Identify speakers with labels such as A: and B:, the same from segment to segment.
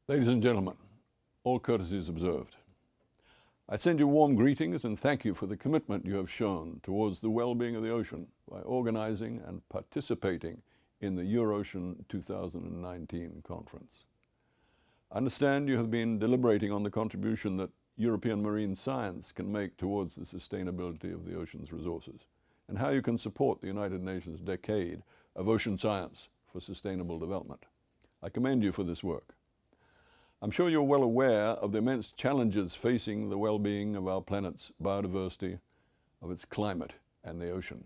A: Ladies and gentlemen, all courtesies observed. I send you warm greetings and thank you for the commitment you have shown towards the well-being of the ocean by organizing and participating in the EurOCEAN 2019 conference. I understand you have been deliberating on the contribution that European marine science can make towards the sustainability of the ocean's resources and how you can support the United Nations decade of ocean science for sustainable development. I commend you for this work. I'm sure you're well aware of the immense challenges facing the well-being of our planet's biodiversity, of its climate, and the ocean.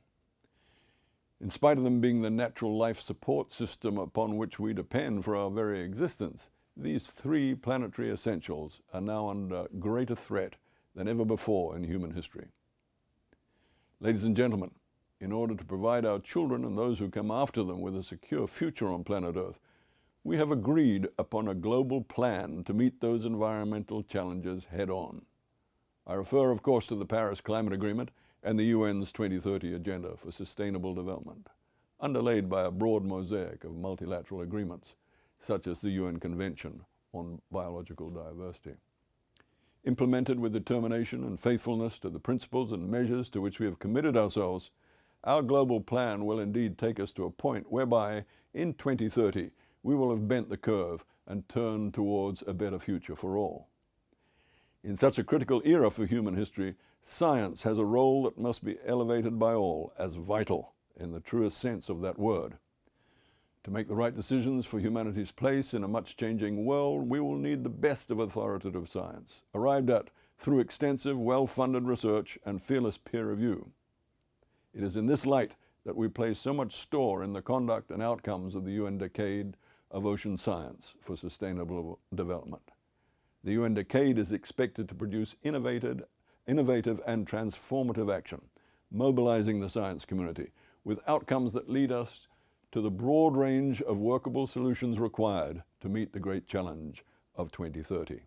A: In spite of them being the natural life support system upon which we depend for our very existence, these three planetary essentials are now under greater threat than ever before in human history. Ladies and gentlemen, in order to provide our children and those who come after them with a secure future on planet Earth, we have agreed upon a global plan to meet those environmental challenges head-on. I refer, of course, to the Paris Climate Agreement and the UN's 2030 Agenda for Sustainable Development, underlaid by a broad mosaic of multilateral agreements, such as the UN Convention on Biological Diversity. Implemented with determination and faithfulness to the principles and measures to which we have committed ourselves, our global plan will indeed take us to a point whereby, in 2030, we will have bent the curve and turned towards a better future for all. In such a critical era for human history, science has a role that must be elevated by all as vital in the truest sense of that word. To make the right decisions for humanity's place in a much-changing world, we will need the best of authoritative science, arrived at through extensive, well-funded research and fearless peer review. It is in this light that we place so much store in the conduct and outcomes of the UN Decade of Ocean Science for Sustainable Development. The UN Decade is expected to produce innovative and transformative action, mobilizing the science community with outcomes that lead us to the broad range of workable solutions required to meet the great challenge of 2030.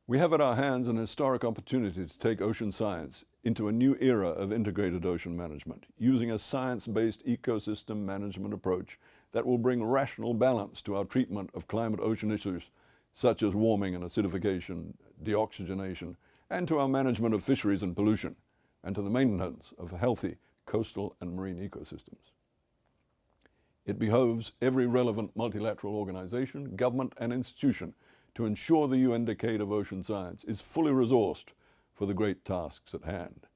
A: We have at our hands an historic opportunity to take ocean science into a new era of integrated ocean management, using a science-based ecosystem management approach that will bring rational balance to our treatment of climate-ocean issues such as warming and acidification, deoxygenation, and to our management of fisheries and pollution, and to the maintenance of healthy coastal and marine ecosystems. It behoves every relevant multilateral organization, government, and institution to ensure the UN Decade of Ocean Science is fully resourced for the great tasks at hand.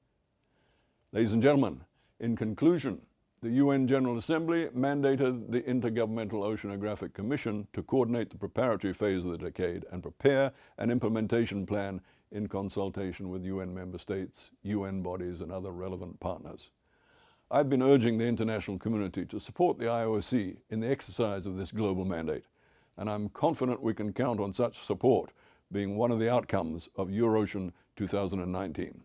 A: Ladies and gentlemen, in conclusion, the UN General Assembly mandated the Intergovernmental Oceanographic Commission to coordinate the preparatory phase of the decade and prepare an implementation plan in consultation with UN member states, UN bodies, and other relevant partners. I've been urging the international community to support the IOC in the exercise of this global mandate, and I'm confident we can count on such support being one of the outcomes of EurOCEAN 2019.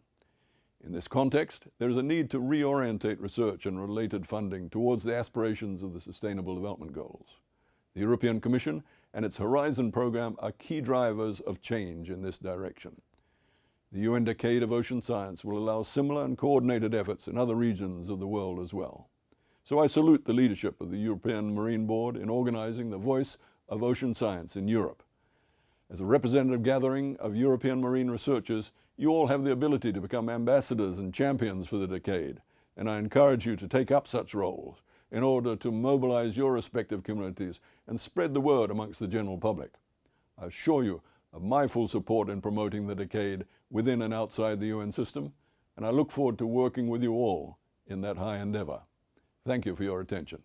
A: In this context, there is a need to reorientate research and related funding towards the aspirations of the Sustainable Development Goals. The European Commission and its Horizon program are key drivers of change in this direction. The UN Decade of Ocean Science will allow similar and coordinated efforts in other regions of the world as well. So I salute the leadership of the European Marine Board in organizing the Voice of Ocean Science in Europe. As a representative gathering of European marine researchers, you all have the ability to become ambassadors and champions for the decade, and I encourage you to take up such roles in order to mobilize your respective communities and spread the word amongst the general public. I assure you of my full support in promoting the decade within and outside the UN system, and I look forward to working with you all in that high endeavor. Thank you for your attention.